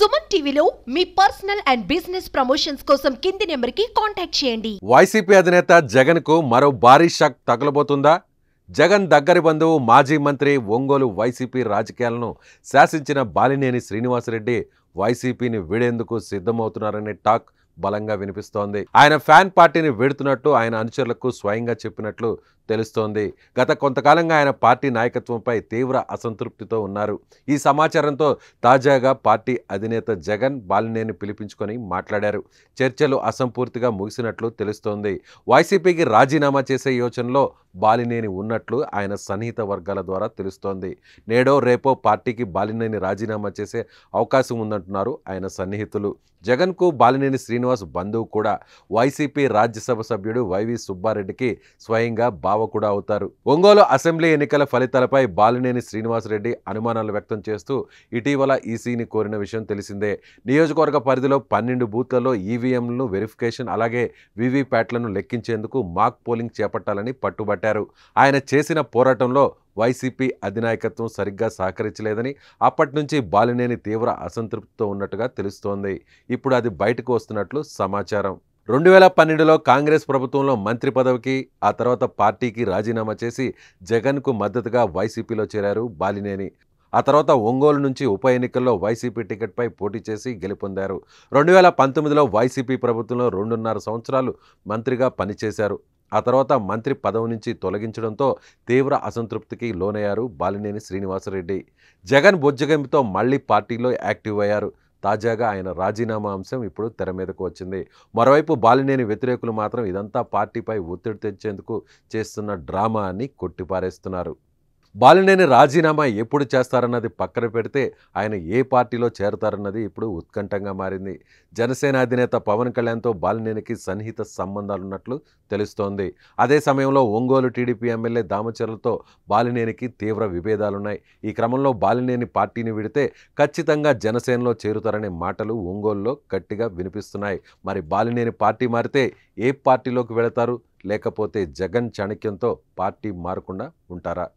సుమన్ టీవీలో మీ personal and business promotions కోసం కింది నెంబర్కి కాంటాక్ట్ చేయండి. వైసీపీ అధినేత జగన్ కు మరో భారీ షాక్ తగలబోతుందా? జగన్ దగ్గరి బంధువు మాజీ మంత్రి ఒంగోలు వైసీపీ రాజకీయాలను శాసించిన బాలినేని శ్రీనివాసరెడ్డి వైసీపీని వీడేందుకు సిద్ధమవుతున్నారనే టాక్ బలంగా వినిపిస్తోంది. ఆయన ఫ్యాన్ పార్టీని వీడుతున్నట్టు ఆయన అనుచరులకు స్వయంగా చెప్పినట్లు తెలుస్తోంది. గత కొంతకాలంగా ఆయన పార్టీ నాయకత్వంపై తీవ్ర అసంతృప్తితో ఉన్నారు. ఈ సమాచారంతో తాజాగా పార్టీ అధినేత జగన్ బాలినేని పిలిపించుకొని మాట్లాడారు. చర్చలు అసంపూర్తిగా ముగిసినట్లు తెలుస్తోంది. వైసీపీకి రాజీనామా చేసే యోచనలో బాలినేని ఉన్నట్లు ఆయన సన్నిహిత వర్గాల ద్వారా తెలుస్తోంది. నేడో రేపో పార్టీకి బాలినేని రాజీనామా చేసే అవకాశం ఉందంటున్నారు ఆయన సన్నిహితులు. జగన్కు బాలినేని శ్రీనివాస్ బంధువు కూడా వైసీపీ రాజ్యసభ సభ్యుడు వైవి సుబ్బారెడ్డికి స్వయంగా బావ కూడా అవుతారు. ఒంగోలు అసెంబ్లీ ఎన్నికల ఫలితాలపై బాలినేని శ్రీనివాసరెడ్డి అనుమానాలు వ్యక్తం చేస్తూ ఇటీవల ఈసీని కోరిన విషయం తెలిసిందే. నియోజకవర్గ పరిధిలో 12 బూత్లలో ఈవీఎంలను వెరిఫికేషన్ అలాగే వీవీప్యాట్లను లెక్కించేందుకు మాక్ పోలింగ్ చేపట్టాలని పట్టుబట్టారు. ఆయన చేసిన పోరాటంలో వైసీపీ అధినాయకత్వం సరిగ్గా సహకరించలేదని అప్పటి నుంచి బాలినేని తీవ్ర అసంతృప్తితో ఉన్నట్టుగా తెలుస్తోంది. ఇప్పుడు అది బయటకు వస్తున్నట్లు సమాచారం. 2012లో కాంగ్రెస్ ప్రభుత్వంలో మంత్రి పదవికి ఆ తర్వాత పార్టీకి రాజీనామా చేసి జగన్కు మద్దతుగా వైసీపీలో చేరారు బాలినేని. ఆ తర్వాత ఒంగోలు నుంచి ఉప ఎన్నికల్లో వైసీపీ టికెట్పై పోటీ చేసి గెలుపొందారు. 2019లో వైసీపీ ప్రభుత్వంలో 2.5 సంవత్సరాలు మంత్రిగా పనిచేశారు. ఆ తర్వాత మంత్రి పదవి నుంచి తొలగించడంతో తీవ్ర అసంతృప్తికి లోనయ్యారు బాలినేని శ్రీనివాసరెడ్డి. జగన్ బుజ్జగింపుతో మళ్లీ పార్టీలో యాక్టివ్ అయ్యారు. తాజాగా ఆయన రాజీనామా అంశం ఇప్పుడు తెర మీదకు వచ్చింది. మరోవైపు బాలినేని వ్యతిరేకులు మాత్రం ఇదంతా పార్టీపై ఒత్తిడి తెచ్చేందుకు చేస్తున్న డ్రామా అని కొట్టిపారేస్తున్నారు. బాలినేని రాజీనామా ఎప్పుడు చేస్తారన్నది పక్కన పెడితే ఆయన ఏ పార్టీలో చేరతారన్నది ఇప్పుడు ఉత్కంఠంగా మారింది. జనసేన అధినేత పవన్ కళ్యాణ్తో బాలినేనికి సన్నిహిత సంబంధాలున్నట్లు తెలుస్తోంది. అదే సమయంలో ఒంగోలు టీడీపీ ఎమ్మెల్యే దామచర్లతో బాలినేనికి తీవ్ర విభేదాలున్నాయి. ఈ క్రమంలో బాలినేని పార్టీని విడితే ఖచ్చితంగా జనసేనలో చేరుతారనే మాటలు ఒంగోలులో గట్టిగా వినిపిస్తున్నాయి. మరి బాలినేని పార్టీ మారితే ఏ పార్టీలోకి వెళతారు? లేకపోతే జగన్ చాణక్యంతో పార్టీ మారకుండా ఉంటారా?